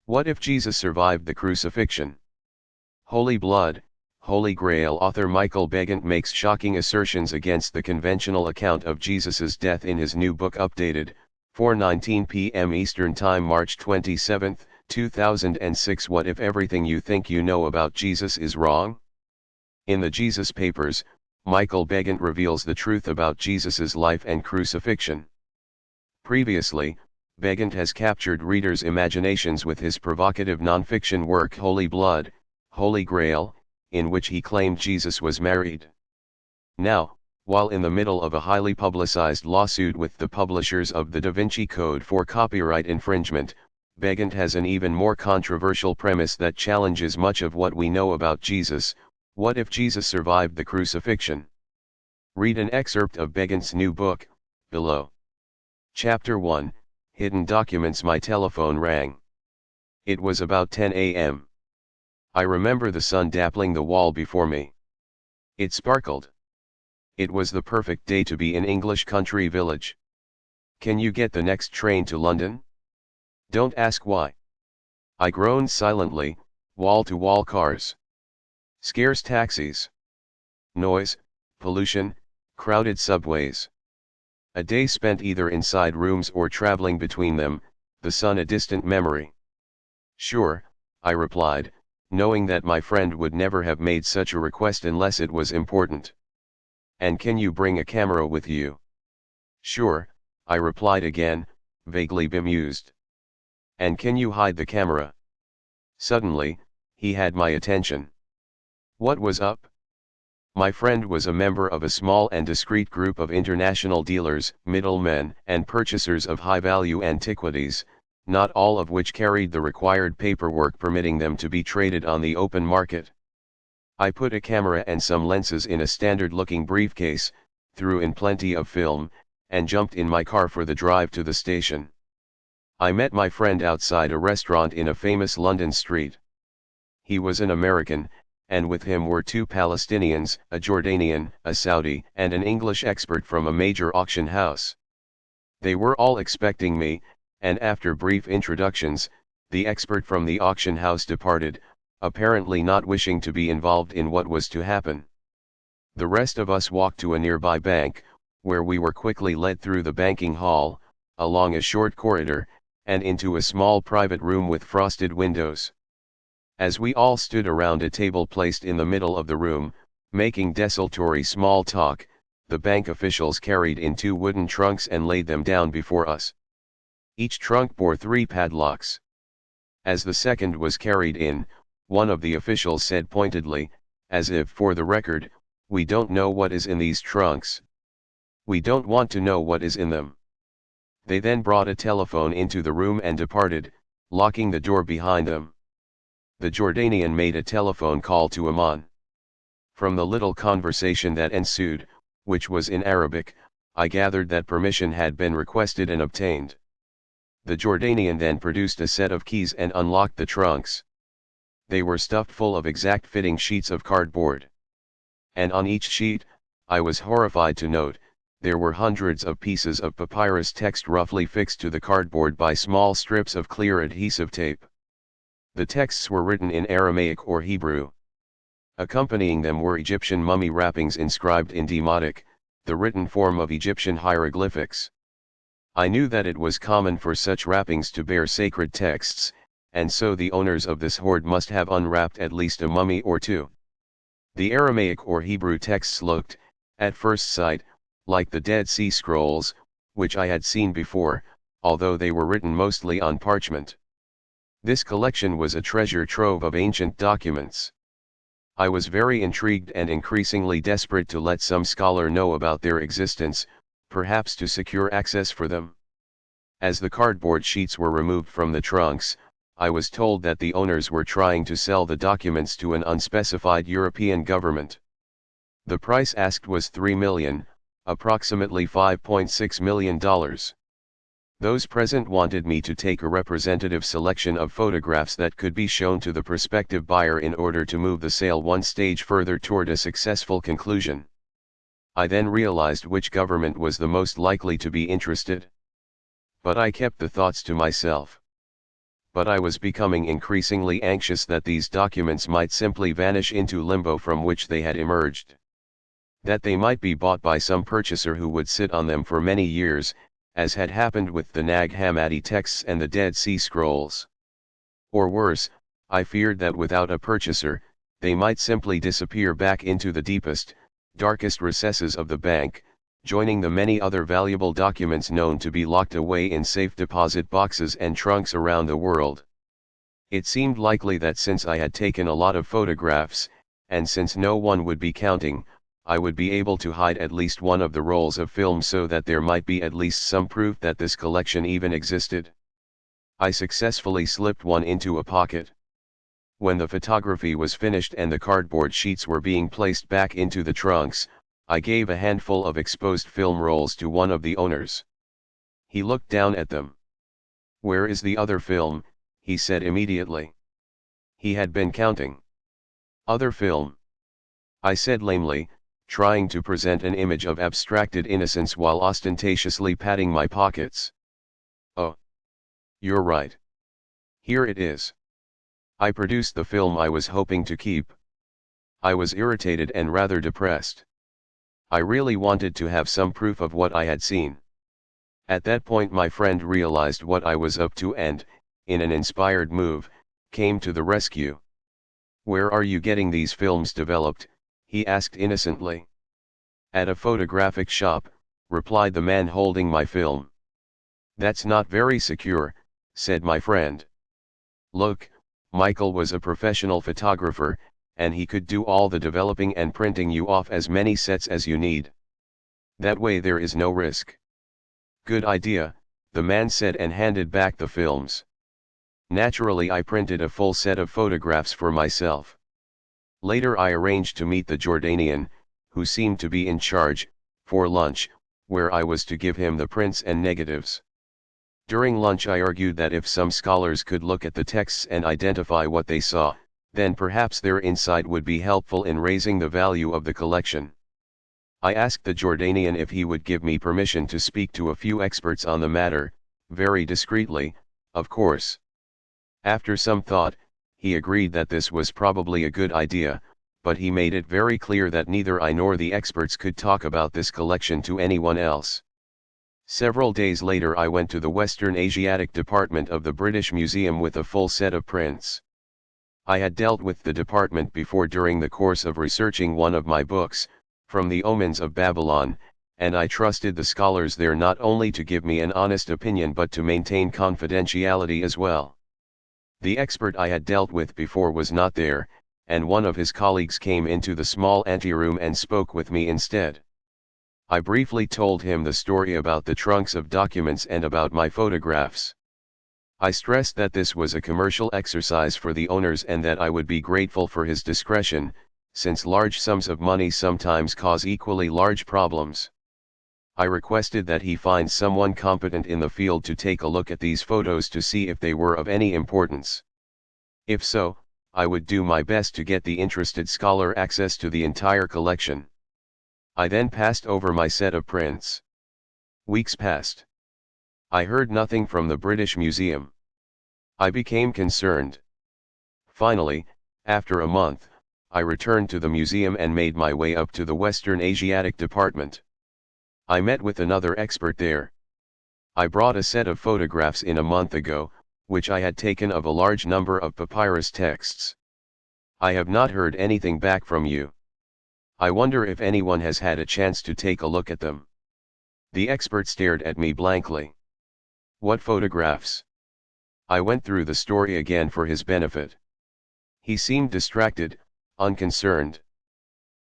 What if Jesus survived the crucifixion? Holy Blood, Holy Grail author Michael Baigent makes shocking assertions against the conventional account of Jesus's death in his new book Updated, 4:19 p.m. Eastern Time March 27, 2006 What if everything you think you know about Jesus is wrong? In the Jesus Papers, Michael Baigent reveals the truth about Jesus's life and crucifixion. Previously, Baigent has captured readers' imaginations with his provocative non-fiction work Holy Blood, Holy Grail, in which he claimed Jesus was married. Now, while in the middle of a highly publicized lawsuit with the publishers of the Da Vinci Code for copyright infringement, Baigent has an even more controversial premise that challenges much of what we know about Jesus. What if Jesus survived the crucifixion? Read an excerpt of Baigent's new book, below. Chapter 1, Hidden Documents. My telephone rang. It was about 10 a.m. I remember the sun dappling the wall before me. It sparkled. It was the perfect day to be in English country village. Can you get the next train to London? Don't ask why. I groaned silently, wall-to-wall cars. Scarce taxis. Noise, pollution, crowded subways. A day spent either inside rooms or traveling between them, the sun a distant memory. Sure, I replied, knowing that my friend would never have made such a request unless it was important. And can you bring a camera with you? Sure, I replied again, vaguely bemused. And can you hide the camera? Suddenly, he had my attention. What was up? My friend was a member of a small and discreet group of international dealers, middlemen, and purchasers of high-value antiquities, not all of which carried the required paperwork permitting them to be traded on the open market. I put a camera and some lenses in a standard-looking briefcase, threw in plenty of film, and jumped in my car for the drive to the station. I met my friend outside a restaurant in a famous London street. He was an American, and with him were two Palestinians, a Jordanian, a Saudi, and an English expert from a major auction house. They were all expecting me, and after brief introductions, the expert from the auction house departed, apparently not wishing to be involved in what was to happen. The rest of us walked to a nearby bank, where we were quickly led through the banking hall, along a short corridor, and into a small private room with frosted windows. As we all stood around a table placed in the middle of the room, making desultory small talk, the bank officials carried in two wooden trunks and laid them down before us. Each trunk bore 3 padlocks. As the second was carried in, one of the officials said pointedly, as if for the record, "We don't know what is in these trunks. We don't want to know what is in them." They then brought a telephone into the room and departed, locking the door behind them. The Jordanian made a telephone call to Amman. From the little conversation that ensued, which was in Arabic, I gathered that permission had been requested and obtained. The Jordanian then produced a set of keys and unlocked the trunks. They were stuffed full of exact fitting sheets of cardboard. And on each sheet, I was horrified to note, there were hundreds of pieces of papyrus text roughly fixed to the cardboard by small strips of clear adhesive tape. The texts were written in Aramaic or Hebrew. Accompanying them were Egyptian mummy wrappings inscribed in Demotic, the written form of Egyptian hieroglyphics. I knew that it was common for such wrappings to bear sacred texts, and so the owners of this hoard must have unwrapped at least a mummy or two. The Aramaic or Hebrew texts looked, at first sight, like the Dead Sea Scrolls, which I had seen before, although they were written mostly on parchment. This collection was a treasure trove of ancient documents. I was very intrigued and increasingly desperate to let some scholar know about their existence, perhaps to secure access for them. As the cardboard sheets were removed from the trunks, I was told that the owners were trying to sell the documents to an unspecified European government. The price asked was $3 million, approximately $5.6 million. Those present wanted me to take a representative selection of photographs that could be shown to the prospective buyer in order to move the sale one stage further toward a successful conclusion. I then realized which government was the most likely to be interested. But I kept the thoughts to myself. but I was becoming increasingly anxious that these documents might simply vanish into limbo from which they had emerged. That they might be bought by some purchaser who would sit on them for many years, as had happened with the Nag Hammadi texts and the Dead Sea Scrolls. Or worse, I feared that without a purchaser, they might simply disappear back into the deepest, darkest recesses of the bank, joining the many other valuable documents known to be locked away in safe deposit boxes and trunks around the world. It seemed likely that since I had taken a lot of photographs, and since no one would be counting, I would be able to hide at least one of the rolls of film so that there might be at least some proof that this collection even existed. I successfully slipped one into a pocket. When the photography was finished and the cardboard sheets were being placed back into the trunks, I gave a handful of exposed film rolls to one of the owners. He looked down at them. "Where is the other film?" he said immediately. He had been counting. "Other film?" I said lamely, trying to present an image of abstracted innocence while ostentatiously patting my pockets. "Oh. You're right. Here it is." I produced the film I was hoping to keep. I was irritated and rather depressed. I really wanted to have some proof of what I had seen. At that point my friend realized what I was up to and, in an inspired move, came to the rescue. "Where are you getting these films developed?" he asked innocently. "At a photographic shop," replied the man holding my film. "That's not very secure," said my friend. "Look, Michael was a professional photographer, and he could do all the developing and printing you off as many sets as you need. That way there is no risk." "Good idea," the man said and handed back the films. Naturally I printed a full set of photographs for myself. Later I arranged to meet the Jordanian, who seemed to be in charge, for lunch, where I was to give him the prints and negatives. During lunch I argued that if some scholars could look at the texts and identify what they saw, then perhaps their insight would be helpful in raising the value of the collection. I asked the Jordanian if he would give me permission to speak to a few experts on the matter, very discreetly, of course. After some thought, he agreed that this was probably a good idea, but he made it very clear that neither I nor the experts could talk about this collection to anyone else. Several days later I went to the Western Asiatic department of the British Museum with a full set of prints. I had dealt with the department before during the course of researching one of my books, From the Omens of Babylon, and I trusted the scholars there not only to give me an honest opinion but to maintain confidentiality as well. The expert I had dealt with before was not there, and one of his colleagues came into the small anteroom and spoke with me instead. I briefly told him the story about the trunks of documents and about my photographs. I stressed that this was a commercial exercise for the owners and that I would be grateful for his discretion, since large sums of money sometimes cause equally large problems. I requested that he find someone competent in the field to take a look at these photos to see if they were of any importance. If so, I would do my best to get the interested scholar access to the entire collection. I then passed over my set of prints. Weeks passed. I heard nothing from the British Museum. I became concerned. Finally, after a month, I returned to the museum and made my way up to the Western Asiatic department. I met with another expert there. "I brought a set of photographs in a month ago, which I had taken of a large number of papyrus texts. I have not heard anything back from you. I wonder if anyone has had a chance to take a look at them." The expert stared at me blankly. "What photographs?" I went through the story again for his benefit. He seemed distracted, unconcerned.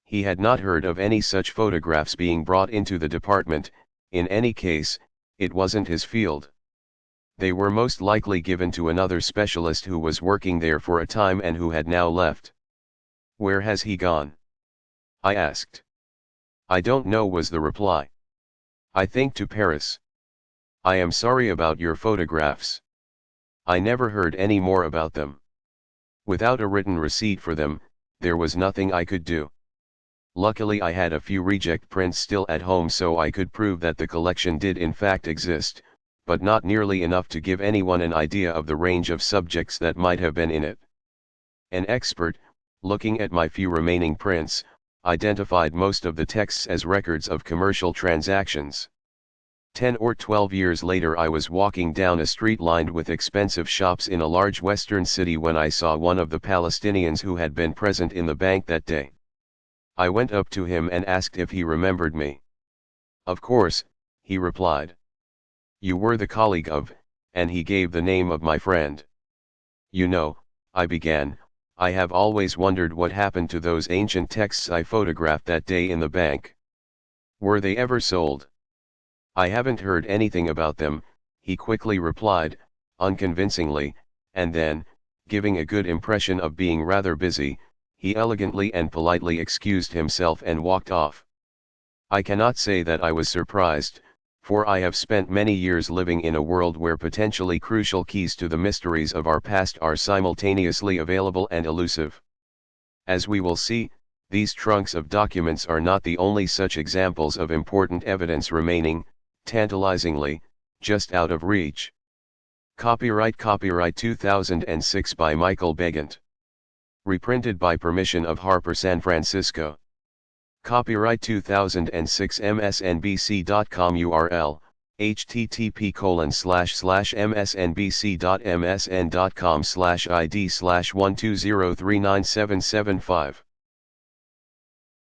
He had not heard of any such photographs being brought into the department. In any case, it wasn't his field. They were most likely given to another specialist who was working there for a time and who had now left. "Where has he gone?" I asked. "I don't know," was the reply. "I think to Paris. I am sorry about your photographs. I never heard any more about them." Without a written receipt for them, there was nothing I could do. Luckily I had a few reject prints still at home so I could prove that the collection did in fact exist, but not nearly enough to give anyone an idea of the range of subjects that might have been in it. An expert, looking at my few remaining prints, identified most of the texts as records of commercial transactions. 10 or 12 years later I was walking down a street lined with expensive shops in a large western city when I saw one of the Palestinians who had been present in the bank that day. I went up to him and asked if he remembered me. "Of course," he replied. "You were the colleague of," and he gave the name of my friend. "You know," I began, "I have always wondered what happened to those ancient texts I photographed that day in the bank. Were they ever sold?" "I haven't heard anything about them," he quickly replied, unconvincingly, and then, giving a good impression of being rather busy, he elegantly and politely excused himself and walked off. I cannot say that I was surprised, for I have spent many years living in a world where potentially crucial keys to the mysteries of our past are simultaneously available and elusive. As we will see, these trunks of documents are not the only such examples of important evidence remaining, tantalizingly, just out of reach. Copyright 2006 by Michael Baigent. Reprinted by permission of Harper San Francisco. Copyright 2006 msnbc.com URL, http://msnbc.msn.com/id/120397775